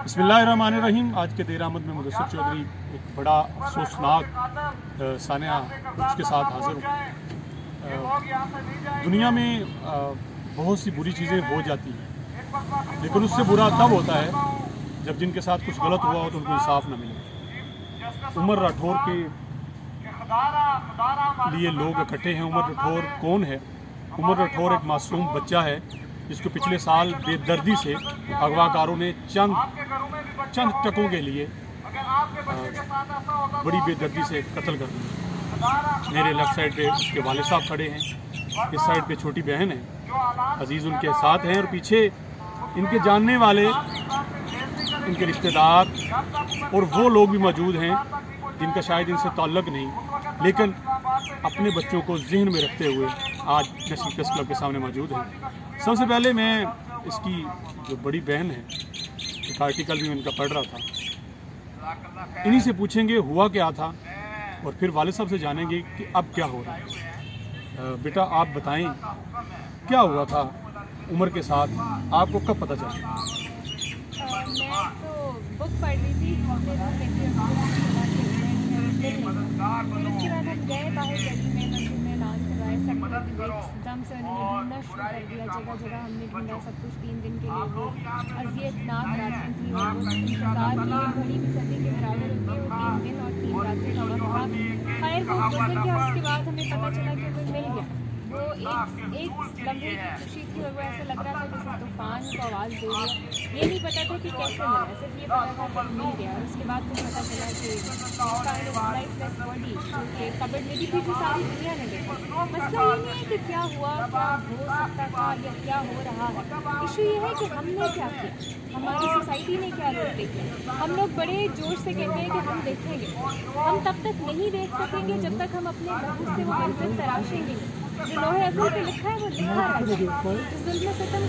बिस्मिल्लाहिर्रहमानिर्रहीम। आज के देर आमद में मुदस्सिर चौधरी एक बड़ा अफसोसनाक सानिया उसके साथ हाजिर हूँ। दुनिया में बहुत सी बुरी चीज़ें हो जाती हैं, लेकिन उससे बुरा तब होता है जब जिनके साथ कुछ गलत हुआ हो तो उनको इंसाफ न मिले। उमर राठौर के लिए लोग इकट्ठे हैं। उमर राठौर कौन है? उमर राठौर एक मासूम बच्चा है जिसको पिछले साल बेदर्दी से अगवाकारों ने चंद टकों के लिए बड़ी बेदर्दी से कत्ल कर दिया। मेरे लेफ्ट साइड पे उसके वालिद साहब खड़े हैं, इस साइड पे छोटी बहन है, अजीज़ उनके साथ हैं, और पीछे इनके जानने वाले, इनके रिश्तेदार और वो लोग भी मौजूद हैं जिनका शायद इनसे ताल्लुक़ नहीं, लेकिन अपने बच्चों को जहन में रखते हुए आज नेशनल प्रेस क्लब के सामने मौजूद हैं। सबसे पहले मैं इसकी जो बड़ी बहन है, एक आर्टिकल भी मैं इनका पढ़ रहा था, इन्हीं से पूछेंगे हुआ क्या था, और फिर वालिद साहब से जानेंगे कि अब क्या हो रहा है। बेटा आप बताएं क्या हुआ था उमर के साथ, आपको कब पता चला? मैं तो बुक पढ़ रही थी, फिर उसके बाद हम गए बाहर गली में, मंदिर में ऐलान करवाए, सब एकदम से उन्होंने ढूंढना शुरू कर दिया। जगह जगह हमने ढूंढा, सब कुछ 3 दिन के लिए। वो अज़ियतनाक रातें थी, और वो इंतज़ार की घड़ी भी सदी के बराबर होती है। वो 3 दिन और 3 रातें का वक्त था। खैर वो गुजर गया। उसके बाद हमें पता चला कि वो मिल गया। वो एक लम्हे की खुशी थी, और वो ऐसा लग रहा था जैसे तूफान को आवाज़ दे रही है। ये नहीं पता था कि कैसे मिला, सिर्फ ये पता था कि मिल गया। और उसके बाद फिर पता चला कि बॉडी जो कि कब्र में भी थी, सारी दुनिया ने देखा। मसला ये नहीं है कि क्या हुआ, क्या हो सकता था या क्या हो रहा है। इशू ये है कि हमने क्या किया, हमारी सोसाइटी ने क्या रोक देखा। हम लोग बड़े जोश से कहते हैं कि हम देखेंगे, हम तब तक नहीं देख सकेंगे जब तक हम अपने महबूब से वो मंजिल तराशेंगे। जो लोहे अज़ल पे लिखा है वो लिखा रहा है। जो जुल्म सितम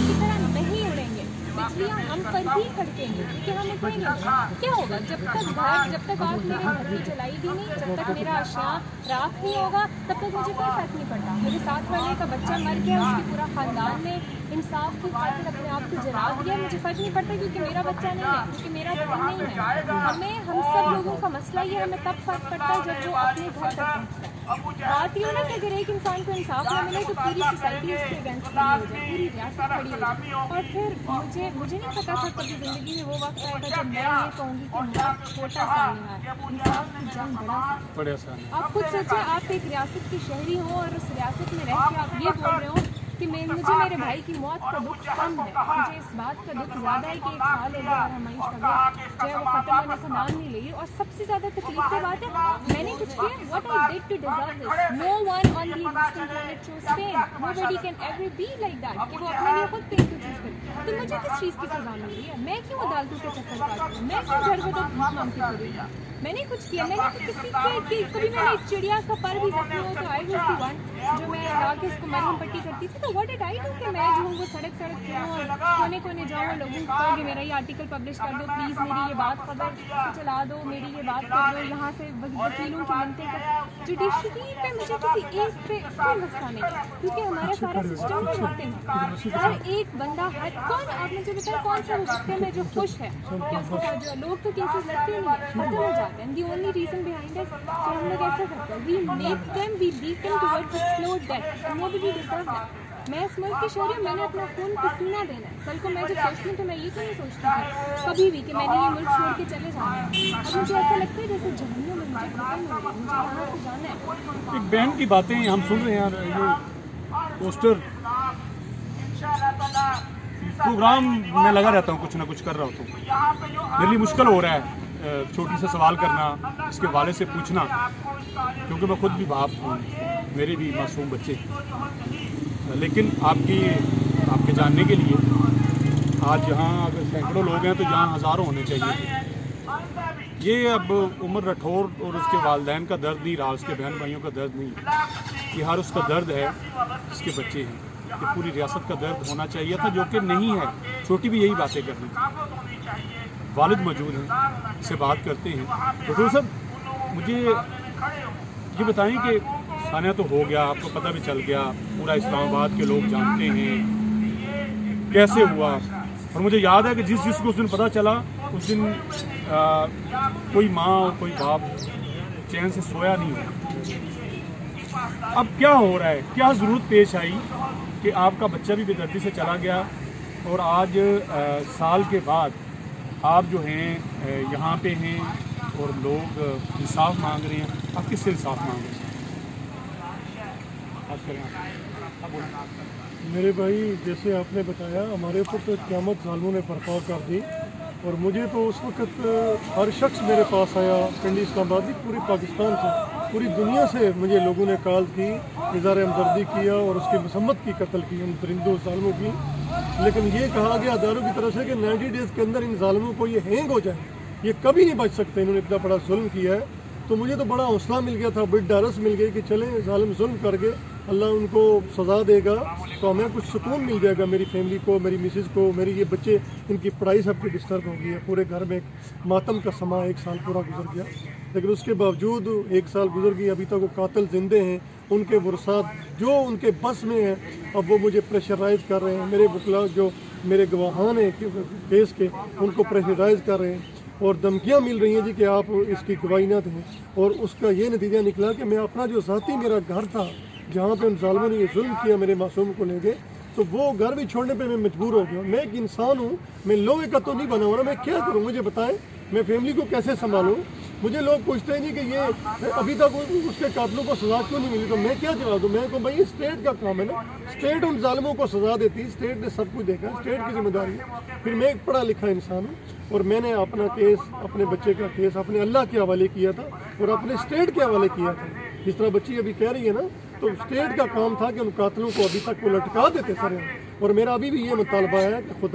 की तरह नहीं उड़ेंगे, बिजलियाँ हम पर ही खड़केंगे, क्योंकि हम उठेंगे। क्या होगा जब तक आग मेरे घर की जलाई भी नहीं, जब तक मेरा अशिया राख नहीं होगा, तब तक मुझे कोई फर्क नहीं पड़ता। मेरे साथ वाले का बच्चा मर गया, उसकी पूरा ख़ानदान ने इंसाफ की खातिर अपने आप को जला दिया, मुझे फ़र्क नहीं पड़ता क्योंकि मेरा बच्चा नहीं है, क्योंकि मेरा बहन नहीं है। हम सब लोगों का मसला ये, हमें तब फर्क पड़ता है जब वो अपने घर तक पहुँचता है। बात ये ना कि अगर एक इंसान को इंसाफ न मिले तो पूरी सोसाइटी उसके अगेंस्ट खड़ी हो जाए, पूरी रियासत खड़ी हो जाए। और फिर मुझे नहीं पता था कभी ज़िंदगी में वो वक्त आएगा जब मैं ये कहूँगी कि मेरा छोटा सा नहीं, इंसाफ की जंग बड़ा सा। आप खुद सोचिए, आप एक रियासत की शहरी हो और उस रियासत में रह के आप ये बोल रहे हो कि मुझे मेरे भाई की मौत का दुख कम है, मुझे इस बात का दुख ज़्यादा है कि 1 साल हो गया और हमारी शगल जो है वो ख़त्म होने का नाम नहीं ले रही। और सबसे ज़्यादा तकलीफ की बात है, मैंने कुछ किया, what I did to deserve this. No one on the existing planet choose pain, nobody can ever be like that कि वो अपने लिए खुद पेन को चूज करे। तो मुझे किस चीज़ की सज़ा मिल रही है? मैं क्यों अदालतों के चक्कर काट रही हूँ? मैं क्यों घर में तो भीख मांगती फिर रही? मैंने कुछ किया? मैंने तो किसी के कभी मैंने एक चिड़िया का पर भी जख्मी हो तो आई वाज द वन जो मैं लाके उसको मरहम पट्टी करती थी। तो व्हाट डिड आई डू कि मैं जो हूँ वो सड़क फिरूँ और कोने कोने जाऊँ, लोगों को कहूँ कि मेरा ये आर्टिकल पब्लिश कर दो प्लीज़, मेरी ये बात खबर चला दो, मेरी ये बात कर दो, यहाँ से वकीलों की मनते कर। जुडिशरी पे मुझे किसी एक पे कोई मसला नहीं, क्योंकि हमारा सारा सिस्टम ही रोकते हैं। हर एक बंदा कौन, आप मुझे बताएं कौन सा सिस्टम है जो खुश है कि उसके साथ जो लोग तो केसेस लड़ते नहीं है, खत्म हो जाते हैं। The only reason behind it कि हम लोग ऐसा करते हैं, we make them, we lead them towards a slow death. Nobody deserves that. मैं इस मुल्क की शहरी हूँ, मैंने अपना खून पसीना देना है। कल को मैं जब सोचती हूँ तो मैं ये तो नहीं सोचती थी कभी भी कि मैंने ये मुल्क छोड़ के चले जाना है। अब मुझे ऐसा लगता है जैसे जहन्नुम में मुझे खत्म हो गई, मुझे यहाँ से जाना है। एक बहन की बातें हम सुन रहे हैं यार, ये पोस्टर प्रोग्राम में लगा रहता हूँ, कुछ ना कुछ कर रहा होता हूँ। मेरे लिए मुश्किल हो रहा है छोटी से सवाल करना, इसके वाले से पूछना, क्योंकि मैं खुद भी बाप हूँ, मेरे भी मासूम बच्चे। लेकिन आपके जानने के लिए आज यहाँ अगर सैकड़ों लोग हैं तो यहाँ हज़ारों होने चाहिए। ये अब उमर राठौर और उसके वालिदैन का दर्द नहीं रहा, उसके बहन भाइयों का दर्द नहीं, ये हर उसका दर्द है जिसके बच्चे हैं। ये पूरी रियासत का दर्द होना चाहिए था, जो कि नहीं है। छोटी भी यही बातें कर रही थी। वालिद मौजूद हैं, इससे बात करते हैं। राठौर साहब, मुझे ये बताएं कि सानिया तो हो गया, आपको पता भी चल गया, पूरा इस्लामाबाद के लोग जानते हैं, कैसे हुआ, اور مجھے یاد ہے کہ جس کو اس دن پتہ چلا اس دن کوئی ماں اور کوئی باپ چین سے سویا نہیں ہوا۔ اب کیا ہو رہا ہے، کیا ضرورت پیش آئی کہ آپ کا بچہ بھی بے دردی سے چلا گیا اور آج سال کے بعد آپ جو ہیں یہاں پہ ہیں اور لوگ انصاف مانگ رہے ہیں؟ آپ کس سے انصاف مانگ رہے ہیں؟ میرے بھائی جیسے آپ نے بتایا ہمارے اوپر تو قیامت ظالموں نے برپا کر دی، اور مجھے تو اس وقت ہر شخص میرے پاس آیا، پنڈی اسلام آباد کی پوری پاکستان سے، پوری دنیا سے مجھے لوگوں نے کال کی، اظہار ہمدردی کیا اور اس کی مذمت کی، قتل کی ان درندوں ظالموں کی۔ لیکن یہ کہا گیا اداروں کی طرف سے کہ 90 ڈیز کے اندر ان ظالموں کو یہ ہینگ ہو جائے، یہ کبھی نہیں بچ سکتے، انہوں نے اتنا بڑا ظلم کیا ہے۔ تو مجھے تو بڑا حوصلہ مل گیا تھا، بڑی ڈرس مل گئی کہ چلیں ظالم ظلم کر کے اللہ ان کو سزا دے گا تو ہمیں کچھ سکون مل جائے گا، میری فیملی کو، میری مسز کو، میری یہ بچے، ان کی پڑھائی سب کی ڈسٹرب ہو گئی ہے، پورے گھر میں ایک ماتم کا سما 1 سال پورا گزر گیا۔ لیکن اس کے باوجود 1 سال گزر گئی، ابھی تک وہ قاتل زندے ہیں، ان کے ورثات جو ان کے بس میں ہیں اب وہ مجھے پریشرائز کر رہے ہیں، میرے وکلا جو میرے گواہان ہیں کیس کے ان کو پریشرائز کر رہے ہیں اور دھمکیاں مل رہی ہیں جی کہ آپ اس کی گواہی نہ دیں۔ اور اس کا یہ نتیجہ نکلا کہ میں اپنا جو ذاتی میرا گھر تھا جہاں پہ ان ظالموں نے یہ ظلم کیا میرے معصوم کو لے کے، تو وہ گھر بھی چھوڑنے پہ میں مجبور ہو گیا۔ میں ایک انسان ہوں، میں لوہے کا تو نہیں بنا ہوا، میں کیا کروں؟ مجھے بتائیں میں فیملی کو کیسے سنبھالوں؟ مجھے لوگ پوچھتے ہیں کہ یہ ابھی تک اس کے قاتلوں کو سزا کیوں نہیں ملی، تو میں کیا جواب دوں؟ میں کہوں بھائی اسٹیٹ کا کام ہے نا، اسٹیٹ ان ظالموں کو سزا دیتی، اسٹیٹ نے سب کچھ دیکھا، اسٹیٹ کی ذمہ داری ہے۔ پھر میں ایک پڑھا لکھا انسان ہوں اور میں نے اپنا کیس، اپنے بچے کا کیس اپنے اللہ کے حوالے کیا تھا اور اپنے اسٹیٹ کے حوالے کیا تھا۔ جس طرح بچی ابھی کہہ رہی ہے نا، تو اسٹیٹ کا کام تھا کہ ان قاتلوں کو ابھی تک وہ لٹکا دیتے سر۔ اور میرا ابھی بھی یہ مطالبہ ہے کہ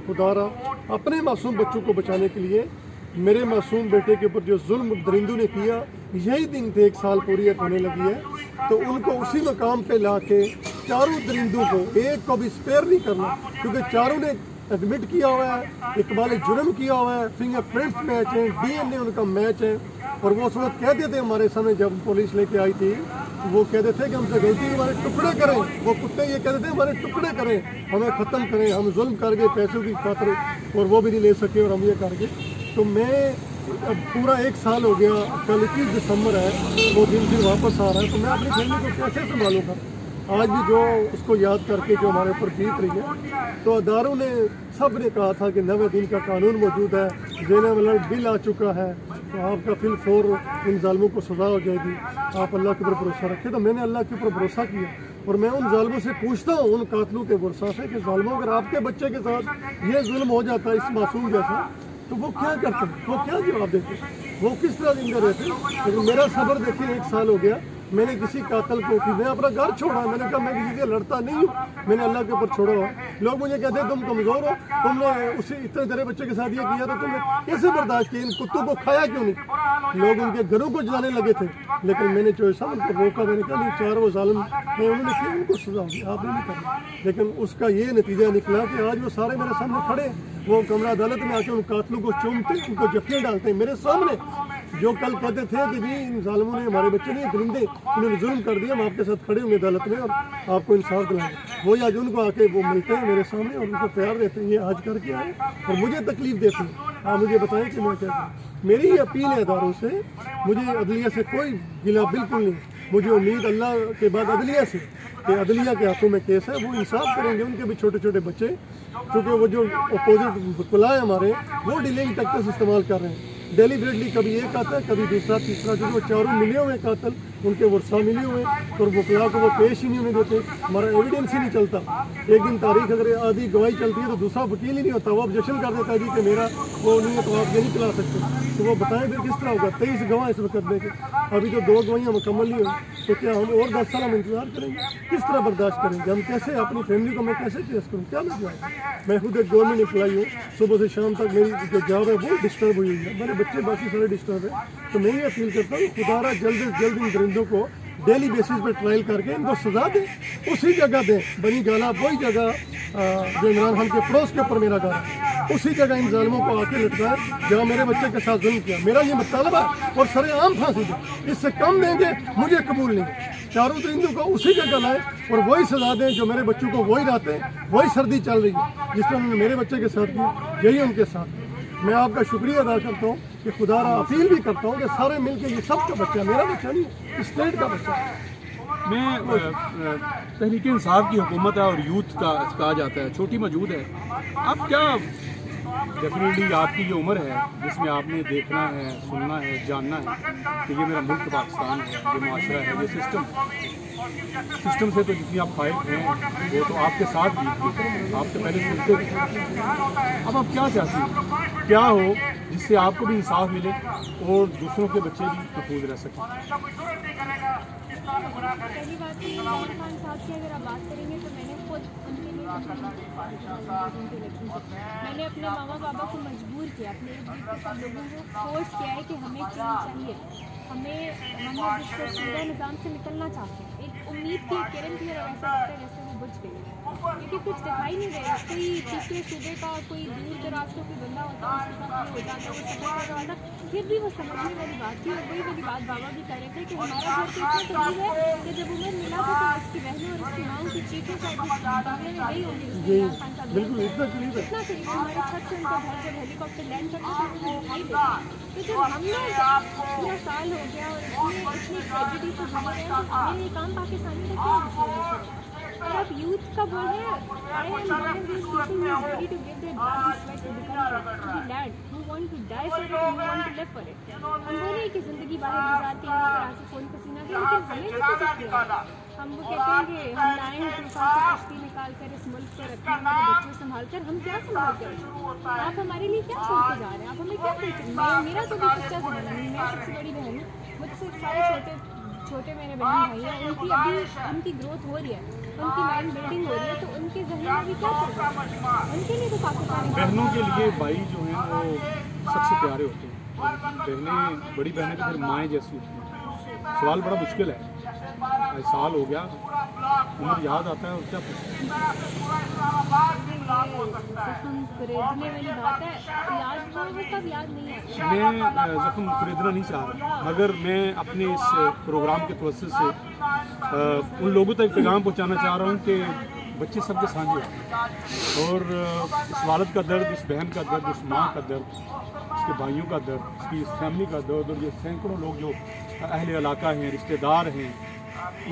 خدا را اپنے معصوم بچوں کو بچانے کے لیے میرے معصوم بیٹے کے اوپر جو ظلم درندوں نے کیا، یہی دن تھے 1 سال پوری ہونے لگی ہے، تو ان کو اسی مقام پہ لا کے چاروں درندوں کو ایک کو بھی اسپیئر نہیں کرنا، کیونکہ چاروں نے ایڈمٹ کیا ہوا ہے، اقبال جرم کیا ہوا ہے، فنگر پرنٹس میچ ہیں، DNA ان کا میچ ہے۔ اور وہ اس وقت کہتے تھے ہمارے سامنے جب پولیس لے کے آئی تھی، وہ کہتے تھے کہ ہم سے غلطی ہمارے ٹکڑے کریں، وہ کتے یہ کہتے تھے ہمارے ٹکڑے کریں، ہمیں ختم کریں، ہم ظلم کر گئے پیسوں کی خاطر اور وہ بھی نہیں لے سکے اور ہم یہ کر گئے۔ تو میں اب پورا 1 سال ہو گیا، کل 21 دسمبر ہے، وہ دن پھر واپس آ رہا ہے، تو میں اپنی فیملی کو کیسے سنبھالوں گا؟ آج بھی جو اس کو یاد کر کے جو ہمارے اوپر بیت رہی ہے، تو اداروں نے سب نے کہا تھا کہ 90 دن کا قانون موجود ہے، زینہ ملک بل آ چکا ہے، تو آپ کا فی الفور ان ظالموں کو سزا ہو جائے گی، آپ اللہ کے اوپر بھروسہ رکھیں۔ تو میں نے اللہ کے اوپر بھروسہ کیا اور میں ان ظالموں سے پوچھتا ہوں، ان قاتلوں کے ورثاء سے کہ ظالموں اگر آپ کے بچے کے ساتھ یہ ظلم ہو جاتا ہے اس معصوم جیسا تو وہ کیا کرتے ہیں، وہ کیا جواب دیتے ہیں، وہ کس طرح زندہ رہتے ہیں؟ لیکن میرا صبر دیکھیں 1 سال ہو گیا، میں نے کسی قاتل کو میں اپنا گھر چھوڑا، میں نے کہا میں کسی سے لڑتا نہیں ہوں، میں نے اللہ کے اوپر چھوڑا ہوا۔ لوگ مجھے کہتے ہیں تم کمزور ہو، تم نے اسی اتنے تیرے بچے کے ساتھ یہ کیا تو تم نے کیسے برداشت کیا، ان کتوں کو کھایا کیوں نہیں؟ لوگ ان کے گھروں کو جلانے لگے تھے، لیکن میں نے جو صاحب ان کو روکا، میں نے کہا نہیں، 4 وہ ظالم میں انہوں نے کیا، ان کو سزا ہوگی، آپ نے نہیں کرنا۔ لیکن اس کا یہ نتیجہ نکلا کہ آج وہ سارے میرے سامنے کھڑے ہیں، وہ کمرہ عدالت میں آ کے ان قاتلوں کو چومتے، ان کو جفیاں ڈالتے ہیں میرے سامنے، جو کل کہتے تھے کہ جی ان ظالموں نے ہمارے بچے نہیں درندے انہوں نے ظلم کر دیا، ہم آپ کے ساتھ کھڑے ہوں گے عدالت میں اور آپ کو انصاف دلائیں گے، وہی آج ان کو آ کے وہ ملتے ہیں میرے سامنے اور ان کو پیار دیتے ہیں، یہ آج کر کے آئے اور مجھے تکلیف دیتے ہیں۔ آپ مجھے بتائیں کہ میں کیا کروں؟ میری یہ اپیل ہے اداروں سے، مجھے عدلیہ سے کوئی گلا بالکل نہیں، مجھے امید اللہ کے بعد عدلیہ سے کہ عدلیہ کے ہاتھوں میں کیس ہے، وہ انصاف کریں گے، ان کے بھی چھوٹے چھوٹے بچے، کیونکہ وہ جو اپوزٹ وکلا ہے ہمارے وہ ڈیلینگ ٹیکٹس استعمال کر رہے ہیں، ڈیلیبریٹلی کبھی ایک آتا ہے کبھی دوسرا تیسرا، جو وہ چاروں ملے ہوئے قاتل ان کے ورثاء ملے ہوئے اور وکلا کو وہ پیش ہی نہیں ہونے دیتے، ہمارا ایویڈنس ہی نہیں چلتا۔ ایک دن تاریخ اگر آدھی گواہی چلتی ہے تو دوسرا وکیل ہی نہیں ہوتا، وہ آبجیکشن کر دیتا ہے جی کہ میرا وہ نہیں ہے تو آپ یہ نہیں چلا سکتے، تو وہ بتائیں پھر کس طرح ہوگا؟ 23 گواہ اس وقت دے کے ابھی تو 2 گواہیاں مکمل نہیں ہوئی، تو کیا ہم اور 10 سال ہم انتظار کریں گے؟ کس طرح برداشت کریں گے؟ ہم کیسے اپنی فیملی کو میں کیسے فیس کروں؟ کیا میں جواب؟ میں خود ایک گورنمنٹ امپلائی ہوں، صبح سے شام تک میری جو جاب ہے وہ ڈسٹرب ہوئی ہے، میرے بچے باقی سارے ڈسٹرب ہیں، تو میں یہ اپیل کرتا ہوں خدا را جلد از جلد ان درندوں کو ڈیلی بیسس پہ ٹرائل کر کے ان کو سزا دیں، اسی جگہ دیں، بنی گالا وہی جگہ جو عمران خان کے پڑوس کے اوپر میرا گھر ہے، اسی جگہ ان ظالموں کو آ کے لٹکائیں جہاں میرے بچے کے ساتھ ظلم کیا۔ میرا یہ مطالبہ اور سرعام پھانسی دیں، اس سے کم دیں گے مجھے قبول نہیں۔ चारों परिंदों को उसी जगह लाएं और वही सजा दें जो मेरे बच्चों को वही रात है, वही सर्दी चल रही है जिस तरह उन्होंने मेरे बच्चे के साथ किया, यही उनके साथ। मैं आपका शुक्रिया अदा करता हूँ कि खुदारा अपील भी करता हूँ कि सारे मिलकर, ये सबका बच्चा, मेरा बच्चा नहीं, स्टेट का बच्चा। मैं तहरीक इंसाफ की हुकूमत है और यूथ का कहा जाता है, छोटी मौजूद है, आप क्या डेफिनेटली आपकी जो उम्र है जिसमें आपने देखना है, सुनना है, जानना है कि ये मेरा मुल्क पाकिस्तान है, ये माशरा है, ये सिस्टम से तो जितनी आप फाइट हैं वो तो आपके साथ भी आप तो पहले सुनते थे। अब आप क्या चाहते हैं, क्या हो जिससे आपको भी इंसाफ मिले और दूसरों के बच्चे भी महफूज रह सकें? पहली बात तो इमरान खान साहब की अगर आप बात करेंगे तो मैंने खुद उनके लिए मैंने अपने मामा बाबा को मजबूर किया, अपने इर्द गिर्द के सब लोगों को फोर्स किया है कि हमें चेंज चाहिए, हम जिस शुदा निज़ाम से निकलना चाहते हैं। एक उम्मीद की किरण थी और ऐसा लगता है जैसे वो बुझ गई, क्योंकि कुछ दिखाई नहीं दे रहा। कोई तीसरे सूबे का कोई दूर दराज का कोई बंदा होता है, उसके साथ हो जाता है, वो सफर कर रहा होता, फिर भी वो समझने वाली बात थी। और वही वाली बात बाबा भी कर रहे थे कि हमारा घर तो इतना करीब है कि जब उम्र मिला था तो उसकी बहनों और उसकी माओ की चीखों शायद बांग्ले में गई होंगी, बिल्कुल इतना करीब है, इतना करीब हमारे छत से उनका घर जब हेलीकॉप्टर लैंड करता था तो दिखाई देता। तो जब हमने पूरा साल हो गया और इतनी ट्रेजेडी से गुजर रहे हैं तो हमें ये काम पाकिस्तानी का क्यों नहीं? और अब यूथ का बोल है, I am one of these people who is ready to give their blood and sweat to the country, to the land, who want to die for it, who want to live for it. हम वो नहीं कि ज़िंदगी बाहर गुजार के यहाँ पर आके खून पसीना दे, लेकिन हमें भी तो कुछ किया। हम वो कहते हैं कि हम लाएँ तूफान से कश्ती निकाल कर इस मुल्क को रखें हमारे बच्चों संभाल कर, हम क्या संभाल कर? आप हमारे लिए क्या छोड़ के जा रहे हैं? आप हमें क्या कहते? मेरा तो भी बच्चा ज़माना नहीं, मैं सबसे बड़ी बहन हूँ, मुझसे सारे छोटे मेरे बहन भाई हैं, उनकी अभी उनकी ग्रोथ हो रही है, उनकी माइंड बिल्डिंग हो रही है, तो उनके ज़हन में भी क्या चल रहा है? उनके लिए तो पाकिस्तान बहनों के लिए भाई जो हैं वो सबसे प्यारे होते हैं, बहनें बड़ी बहनें तो फिर माएँ जैसी होती हैं। सवाल बड़ा मुश्किल है, साल हो गया, उम्र याद आता है और क्या खरीदने वाली बात है, याद वो कब याद नहीं आता। मैं ज़ख्म खरीदना नहीं चाह रहा, मगर मैं अपने इस प्रोग्राम के तवज्जुह से उन लोगों तक पैगाम पहुंचाना चाह रहा हूं कि बच्चे सबके साझे होते हैं और इस वालिद का दर्द, इस बहन का दर्द, इस माँ का दर्द, इसके भाइयों का दर्द, इसकी इस फैमिली का दर्द और ये सैकड़ों लोग जो अहले इलाका हैं, रिश्तेदार हैं,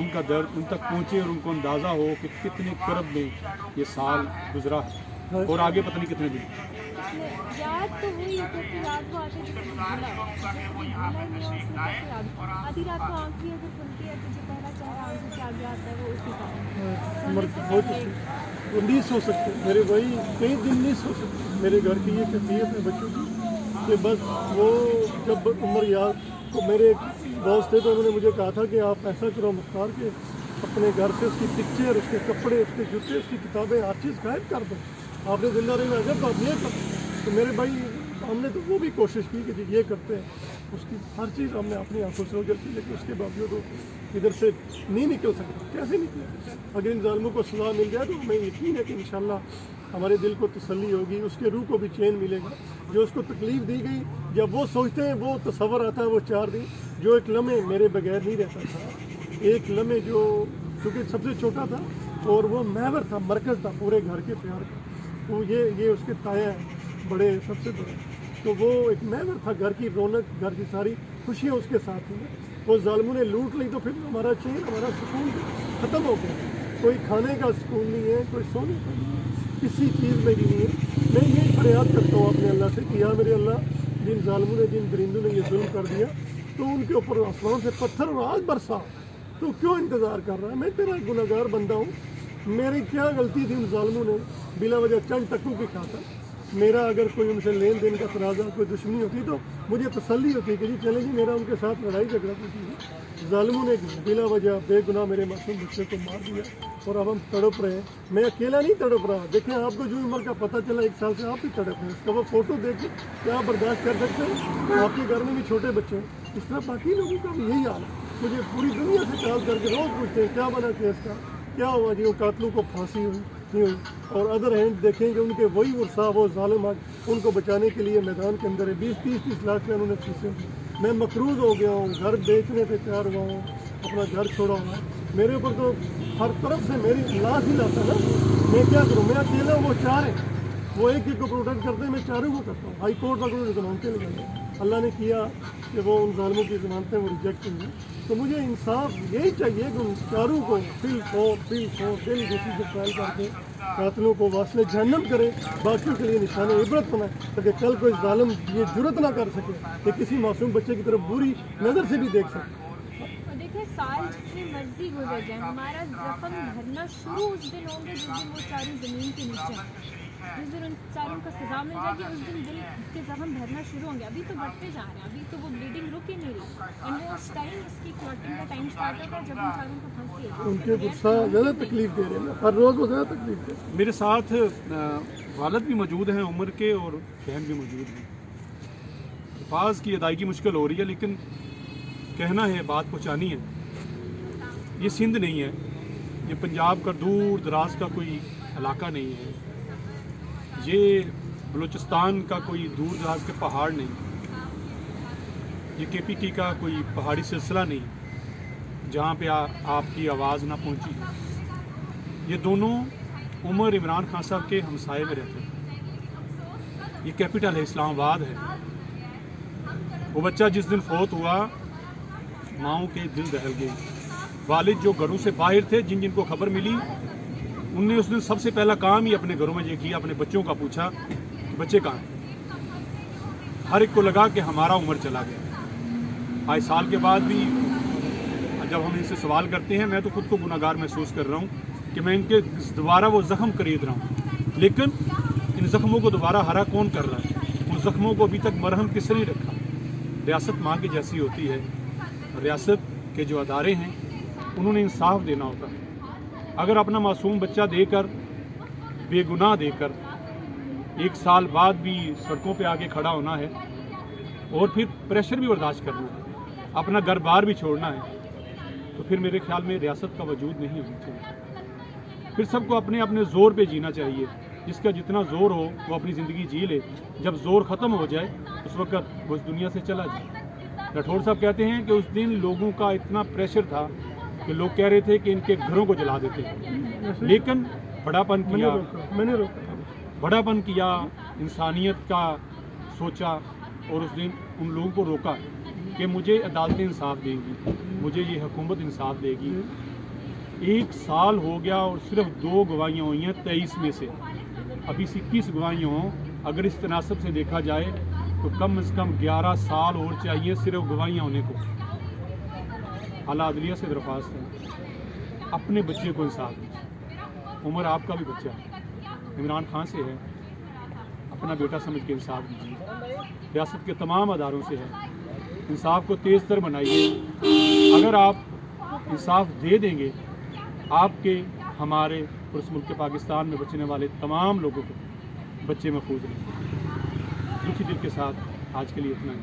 उनका दर्द उन तक पहुँचे और उनको अंदाज़ा हो कि कितने करब में ये साल गुजरा है और आगे पता नहीं कितने दिन। याद तो वही होती है, याद वो आते आधी रात को आँख भी अगर खुलती है तो जो पहला चेहरा आंखों से आगे आता है वो उसी का है। नहीं सो सकते मेरे भाई, कई दिन नहीं सो सकते। मेरे घर की ये कैफियत है बच्चों की कि बस वो जब उम्र याद, तो मेरे दोस्त थे तो उन्होंने मुझे कहा था कि आप ऐसा करो मुख्तार के अपने घर से उसकी पिक्चर, उसके कपड़े, उसके जूते, उसकी किताबें, हर चीज़ गायब कर दो, आपने जिंदा रहना है जब आप ये कर। तो मेरे भाई हमने तो वो भी कोशिश की कि ये करते हैं, उसकी हर चीज़ हमने अपनी आंखों से ओझल की, लेकिन उसके बावजूद वो इधर से नहीं निकल सकता। कैसे निकले? अगर इन ज़ालिमों को सज़ा मिल जाए तो हमें यकीन है कि इंशाल्लाह हमारे दिल को तसल्ली होगी, उसके रूह को भी चैन मिलेगा। जो उसको तकलीफ़ दी गई, जब वो सोचते हैं वो तसव्वुर आता है वो 4 दिन जो एक लम्हे मेरे बगैर नहीं रहता था, एक लम्हे जो क्योंकि सबसे छोटा था और वो महवर था, मरकज़ था पूरे घर के प्यार का, तो ये उसके ताया बड़े सबसे बड़े, तो वो एक महवर था, घर की रौनक, घर की सारी खुशियाँ उसके साथ थी। वो ज़ालिमों ने लूट ली तो फिर हमारा चैन, हमारा सुकून ख़त्म हो गया। कोई खाने का सुकून नहीं है, कोई सोने का नहीं है, किसी चीज़ में भी नहीं है। मैं यही फरियाद करता हूँ अपने अल्लाह से कि या मेरे अल्लाह, जिन ज़ालिमों ने, जिन दरिंदों ने ये जुल्म कर दिया, तो उनके ऊपर आसमान से पत्थर और आग बरसा, तो क्यों इंतज़ार कर रहा है? मैं तेरा गुनहगार बंदा हूँ, मेरी क्या गलती थी? उन ज़ालिमों ने बिला वजह चंद टक्कों की खातर, मेरा अगर कोई उनसे लेन देन का तराजा, कोई दुश्मनी होती तो मुझे तसल्ली होती कि जी चले जी मेरा उनके साथ लड़ाई झगड़ा होती है। ज़ालिमों ने बिला वजह बेगुनाह मेरे मासूम बच्चे को मार दिया और अब हम तड़प रहे हैं। मैं अकेला नहीं तड़प रहा, देखें आपको जो उम्र का पता चला 1 साल से आप भी तड़प हैं, इसका वो फ़ोटो देख के क्या आप बर्दाश्त कर सकते हैं? आपके घर में भी छोटे बच्चे हैं, इस तरह बाकी लोगों का भी यही हाल है। मुझे पूरी दुनिया से कॉल करके रोज़ पूछते हैं क्या बना केस का, क्या हुआ जी, वो कातलों को फांसी हुई नहीं हुई। और अदर हैंड देखेंगे उनके वही वर्षा, वो ज़ालिम उनको बचाने के लिए मैदान के अंदर है, 20-30 लाख में उन्होंने फीसें दी। मैं मकरूज़ हो गया हूँ, घर बेचने पे तैयार हुआ हूँ, अपना घर छोड़ा हुआ है। मेरे ऊपर तो हर तरफ से मेरी लाश ही लाता है ना, मैं क्या करूँ? मैं अकेला हूँ, वो चार है, वो एक को प्रोटेक्ट करते हैं, मैं चारों को करता हूँ। हाई कोर्ट तक उन्होंने जमानतें लगाई, अल्लाह ने किया कि वो उन जालिमों की जमानतें वो रिजेक्ट हुई। तो मुझे इंसाफ यही चाहिए कि उन चारों को दिल घुसी से ट्रायल करके कातिलों को वासले जहन्नम करे, बाकियों के लिए निशान इबरत बनाए, ताकि कल कोई जालिम ये जुर्रत ना कर सके कि किसी मासूम बच्चे की तरफ बुरी नज़र से भी देख सके। देखिए, साल जितनी मर्जी गुजर जाए, हमारा जख्म भरना शुरू उस दिन होंगे जिस दिन वो चारों ज़मीन के नीचे, जिस दिन उन चारों को सजा मिल जाएगी, उस दिन दिल के जख्म भरना शुरू होंगे। अभी तो बढ़ते जा रहे हैं, अभी तो वो ब्लीडिंग रुक ही नहीं रही। एंड वो उस टाइम इसकी क्लॉटिंग का टाइम स्टार्ट होगा जब उन चारों को फांसी होगी। उनके गुस्सा ज़्यादा तकलीफ दे रहे हैं, हर रोज़ वो ज़्यादा तकलीफ दे रहे हैं। मेरे साथ वालिद भी मौजूद हैं उम्र के, और बहन भी मौजूद हैं। अल्फाज की अदायगी मुश्किल हो रही है, लेकिन कहना है, बात पहुँचानी है। ये सिंध नहीं है, ये पंजाब का दूर दराज का कोई इलाका नहीं है, ये बलूचिस्तान का कोई दूर दराज के पहाड़ नहीं, ये KPK का कोई पहाड़ी सिलसिला नहीं जहाँ पे आपकी आवाज़ ना पहुँची है। ये दोनों उमर इमरान खान साहब के हमसाये में रहते हैं। ये कैपिटल है, इस्लामाबाद है। वो बच्चा जिस दिन फोत हुआ, माँओं के दिल दहल गए। वालिद जो घरों से बाहर थे, जिनको खबर मिली, उनने उस दिन सबसे पहला काम ही अपने घरों में ये किया, अपने बच्चों का पूछा कि बच्चे कहाँ हैं। हर एक को लगा कि हमारा उम्र चला गया। आज साल के बाद भी जब हम इनसे सवाल करते हैं, मैं तो खुद को गुनाहगार महसूस कर रहा हूँ कि मैं इनके दोबारा वो ज़ख्म खरीद रहा हूँ, लेकिन इन ज़ख्मों को दोबारा हरा कौन कर रहा है? उन ज़ख्मों को अभी तक मरहम किसने नहीं रखा? रियासत माँ की जैसी होती है, रियासत के जो अदारे हैं उन्होंने इंसाफ देना होता है। अगर अपना मासूम बच्चा देकर, बेगुनाह देकर, 1 साल बाद भी सड़कों पे आके खड़ा होना है और फिर प्रेशर भी बर्दाश्त करना है, अपना घर बार भी छोड़ना है, तो फिर मेरे ख्याल में रियासत का वजूद नहीं होना चाहिए। फिर सबको अपने अपने ज़ोर पे जीना चाहिए। जिसका जितना ज़ोर हो वो अपनी ज़िंदगी जी ले। जब ज़ोर ख़त्म हो जाए उस वक़्त वो इस दुनिया से चला जाए। राठौर साहब कहते हैं कि उस दिन लोगों का इतना प्रेशर था कि लोग कह रहे थे कि इनके घरों को जला देते, लेकिन बड़ापन किया, बड़ापन किया, इंसानियत का सोचा, और उस दिन उन लोगों को रोका कि मुझे अदालतें इंसाफ देंगी, मुझे ये हुकूमत इंसाफ देगी। 1 साल हो गया और सिर्फ 2 गवाहियाँ हुई हैं 23 में से। अभी 21 गवाहियाँ हों, अगर इस तनासब से देखा जाए तो कम से कम 11 साल और चाहिए सिर्फ गवाहियाँ होने को। आला अदलिया से दरख्वास्त है, अपने बच्चे को इंसाफ दीजिए। उमर आपका भी बच्चा है, इमरान खान से है, अपना बेटा समझ के इंसाफ दीजिए। रियासत के तमाम अदारों से है, इंसाफ को तेज़ तर बनाइए। अगर आप इंसाफ दे देंगे, आपके, हमारे और इस मुल्क के पाकिस्तान में बचने वाले तमाम लोगों को बच्चे महफूज रहेंगे। दुखी दिल के साथ आज के लिए इतना ही।